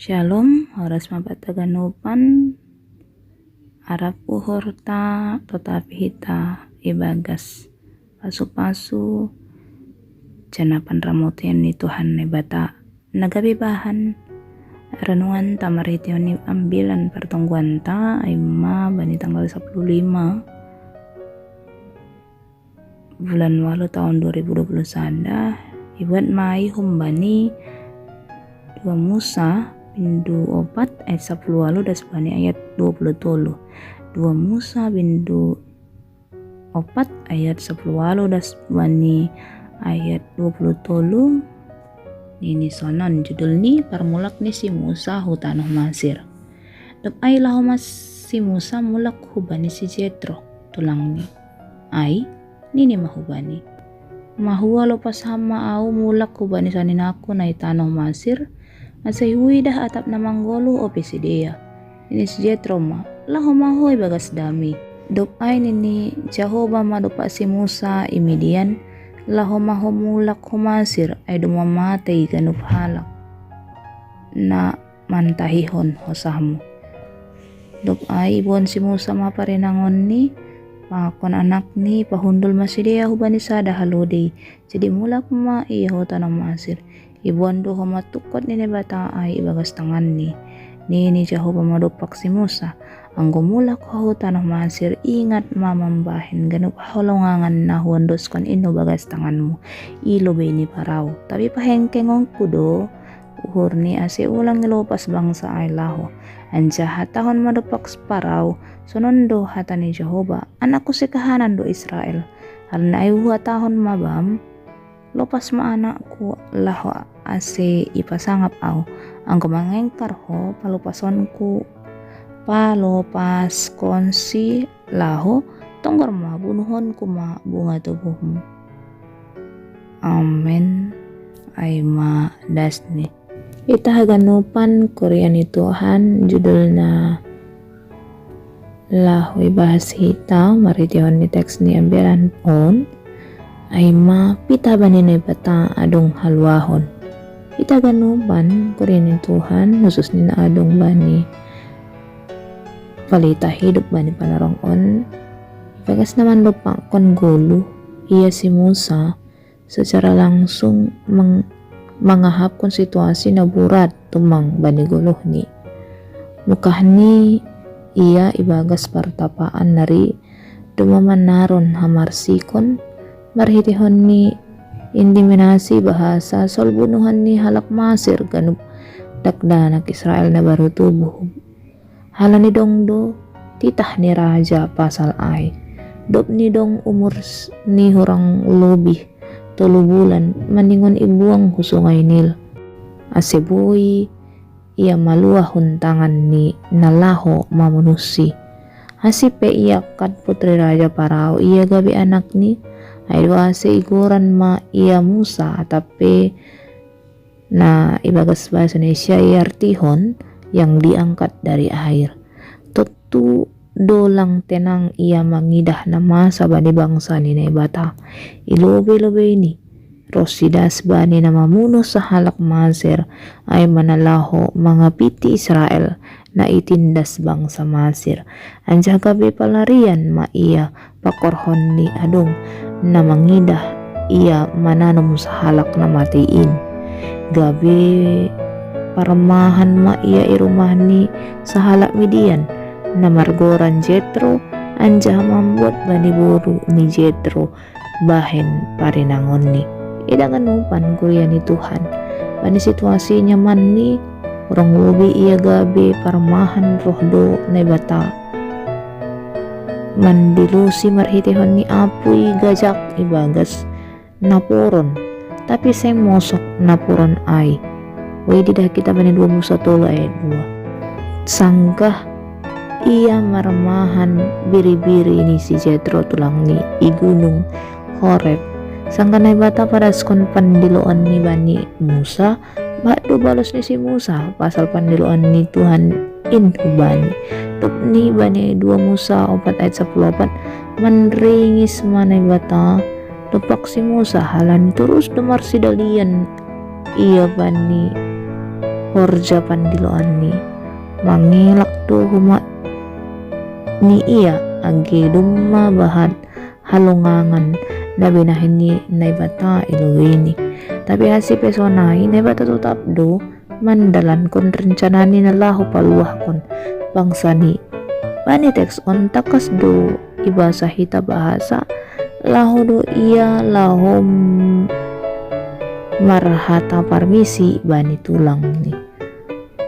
Shalom, horas mapataganupan, arap uhorta, tetapi hita, ibagas, pasu-pasu, janapan ramutian ni Tuhan ni bata, nagabibahan, renungan tamaritian ni ambilan pertungguan ta, ay bani tanggal 15, bulan 8 tahun 2021, ibuat mai humbani, 2 Musa, bindu 4 ayat 10 das bani ayat 20 2 Musa bindu 4 ayat 10 das bani ayat 20 ini sonon judul ni parmulak ni si Musa hutanoh Masir. Dap ay laho mas si Musa mulak hubani si Jetro tulang ni ay nini mahubani mahuwa lopas hama au mulak hubani saninako na itanoh Masir. Asay dah atap na manggolo o Pisidea. Ini si Jetro ma, laho mahoy bagas dami. Dop ay nini Jehovah madupa si Musa imidian, laho maho mulak humasir ay dumamatay ganup halak na mantahihon hosahmo. Dop ay ibon si Musa maparinangon ni, pakon anak ni pahundol masidea hubani sada halodey. Jadi mulak ma iya hota ng Masir. Ibuan do matukot ni bata ay ibagas tangan ni Jehovah madupak si Musa ang gumulak ho tanah Masir ingat mamambahin ganap halongangan na huandos kon ino bagas tangan mo ilobay ni paraw tapi pahengkengong kudo uhur ni ase ulang ilopas bangsa ay laho anja hatahon madupak paraw sonondo hata ni Jehovah anak ko si kahanan do Israel hal na ay hatahon mabam lopas maanakku laho ase ipasangap au ang kumangengkar ho palupasonku palopas konsi laho tonggar mabunuhon ku ma bunga tubuhmu. Amen. Ay ma dasni itahaganupan Korean ni Tuhan judul na laho ibahas hita maritihon ni teks ni ambilan on ay mapita ba ni bata adong halwahon. Ita ganuban ko rin ng Tuhan, nusus ni na adong ba ni palita hidup ba ni panarongon. Ipagas naman lupa kon gulo, iya si Musa secara langsung mangahap kon situasi na burat tumang ba ni gulo ni. Mukah ni iya ibagas partapaan nari dumaman naron hamarsikon marhitihon ni indiminasi bahasa solbunuhan ni halak Masir ganup dakdanak Israel na baru tubuh hala ni dongdo titah ni raja pasal ay dop ni dong umur ni hurang lobih 3 bulan maningon ibuang husungay nil aseboy iya maluah huntangan ni nalaho mamunusi hasipe iya kad putri raja parao iya gabi anak ni ay wase iguran ma iya Musa tapi na ibagas bahasa Indonesia iartihon yang diangkat dari air tutu dolang tenang ia mangidah nama sabani bangsa ni na bata ilobe-lobe ini rosidas bani na mamuno sa halak Masir ay manalaho mga piti Israel na itindas bangsa Masir anja gabi palarian ma iya pakorhon ni adong na mangidah iya mananom sa halak na matiin gabi paramahan ma iya irumahan ni sa halak Midian na margoran Jetro anja mambuat bani buru ni Jetro bahen parinangon ni idangan upan kuya ni Tuhan bani situasinya man ni orang ubi iya gabi paramahan rohdo na bata mandilusi marhitihon ni apuy gajak ibagas napuron tapi say mosok napuron ay way didah kita bani 2 Musa 3 ayat 2 sanggah iya maramahan biri-biri ini si Jetro tulang ni igunung Horeb sangka na bata para skon pandiloan ni bani Musa bakdo balos ni si Musa pasal pandiloan ni Tuhan inhubani tup ni bani 2 Musa 4 ayat 14 manringis manay bata lupak si Musa halan terus demar si dalian iya bani horja pandiloan ni mangilak do huma ni iya agi dumma bahat halungangan na binahin ni naibata iluwini. Tapi hasi pesonai naibata tutap do mandalan kon rencana ni nalahu paluah kon bangsa ni bani teks on takas do ibasa hita bahasa lahu do iya lahu marhata parmisi bani tulang ni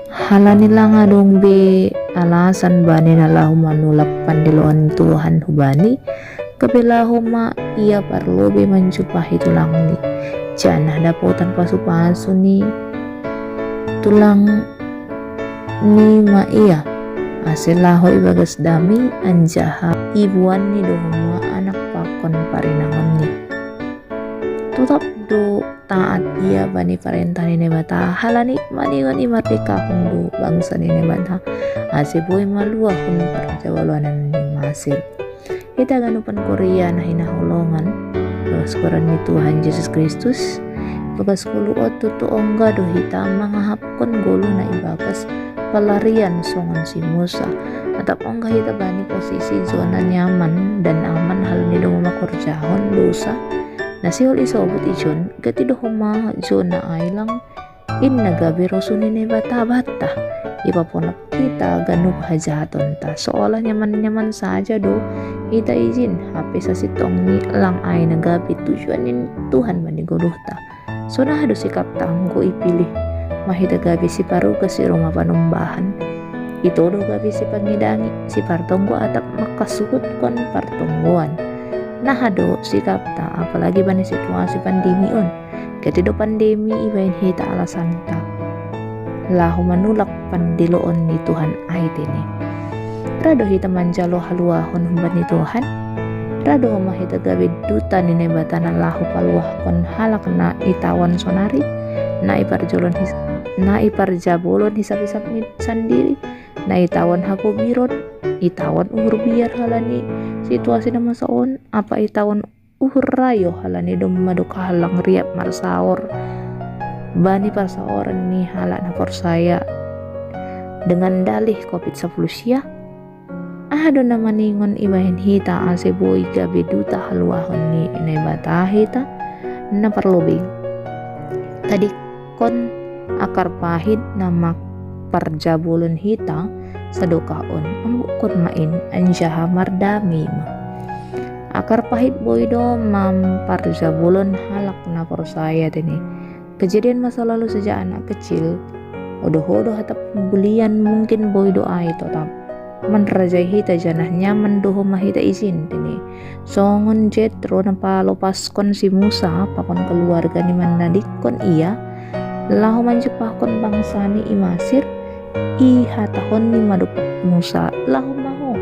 halani lang adong be alasan bani nalahu manulak pandiloan Tuhan hubani kabilahu ma iya parlo be manjupahi tulang ni janah dapotan pasu-pasu ni tulang ni ma iya asilaho ibagas dami anjaha ibuan ni doma anak pakon parinangan ni tutap do taat iya bani parentah ni nebata halani maningon imardeka kung do bangsa ni nebata asiboy malua kung parjawaluanan ni masir kita ganupan Korea na hinahulongan bagas koran ni Tuhan Yesus Kristus bagas kuluot tutuong gado hita mga hapkon gulo na ibagas pelarian songon si Musa atap ongga hita bani posisi zona nyaman dan aman hal ni dong makorjahon dosa nasihol isobot ijon gati do huma zona ailang in nagabi rosunin bata-bata ipapunap kita ganu hajaton ta seolah nyaman-nyaman saja do hita izin HP sa sitong ni lang ay nagabi tujuanin Tuhan maniguduh ta so na hado sikap tanggo ipilih mahida gabi si paruga si rumah panumbahan ito do gabi si pangidangi si partonggo atap makasukot kon partonggoan nahado si kapta apalagi ba ni situasi pandemi on ketido pandemi ibain hita alasan ta lahu manulak pandiloon ni Tuhan ay tini rado hita manjalo haluahon humban ni Tuhan rado mahita gabi duta ni nebatan lahu paluah kon halak na itawan sonari na iparjabolon hisap-hisap ni sandiri na itawan hako biron itawan uhur biar halani situasi na masaon apa itawan uhur rayo halani dumado kahalang riap marsaor bani parsaoran ni halak na porsaya dengan dalih COVID-19 siya ado na maningon ibahin hita aseboy gabi duta haluahon ni inay hita na parlobing tadi kon akar pahit na makparjabulon hita sa dokaon ambuk kon main anjaha mardami ma akar pahit boy do mamparjabulon halak na porsaya tini kejadian masa lalu sejak anak kecil odoh-odoh hatap bulian mungkin boy do ay tetap manrajai hita janah nyaman doho mahita izin tini songon Jetro na palopaskon si Musa pakon keluarga ni manadikon iya lahu manjepahkon bangsa ni imasir ihatahon ni madupak Musa lahu maho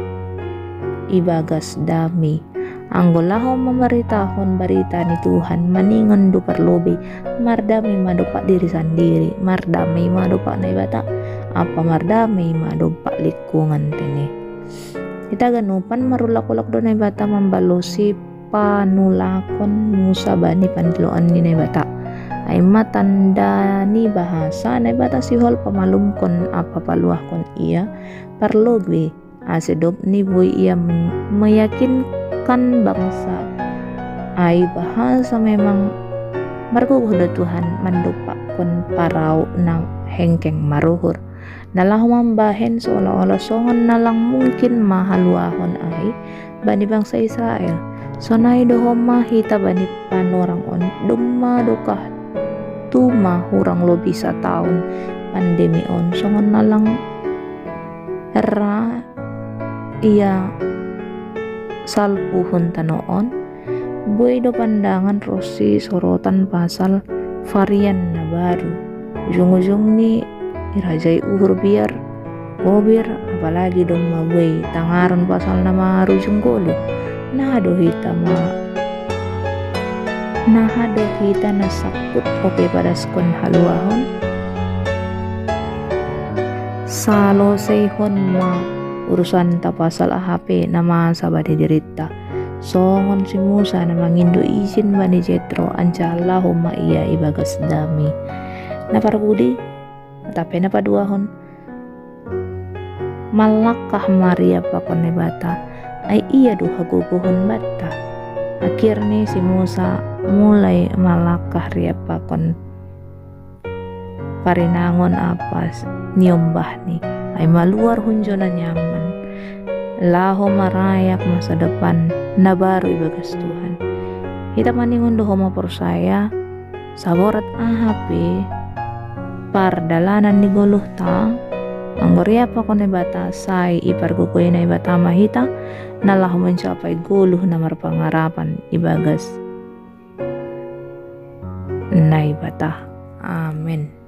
ibagas dami anggo lahu memeritahon barita ni Tuhan maningon do parlobe mardami madupak diri sendiri mardami madupak na ibata apa mardami madupak lingkungan tini kita ganupan marulak-ulak do na ibata membalosi panulakon Musa bani pandiloan ni na ibata ay matanda ni bahasa na ibata sihol pamalumkon apa paluah kon iya parlogwe asedop ni boy iya meyakinkan bangsa ay bahasa memang marguguh do Tuhan mandupak kon parau na hengkeng maruhur nalah mambahen seolah-olah songon nalang mungkin mahaluahon ay bani bangsa Israel sonai dohoma hita bani panorang on dumma dokah tuma hurang lo bisa tahun pandemi on songon nalang era iya salpuhun tanoon boy do pandangan rosi sorotan pasal varian na baru ujung-ujung ni irajai uhur biar gobir apalagi dong mabuay tangaron pasal nama rujung golo nado hita nasakut oke pada skon haluahon salo seihon ma urusan ta pasal AHP nama sabade dirita songon si Musa na mangindo izin bani Jetro ancalah huma iya ibagas dami na parabudi Tapi napaduahon malakah Maria pakon ni bata ay iya do haguguhon bata. Akhirnya si Musa mulai malakah ria pakon parinangon apas niombah ni ay maluar hunjo na nyaman. Laho marayak masa depan na baru ibagas Tuhan. Kita maningon doho mapersaya saborat ahapi par dalanan ni guluh ta anggoria pa ko na bata say ipargukoy na ibata mahita nalah mencapai guluh na marpangarapan ibagas na ibata. Amen.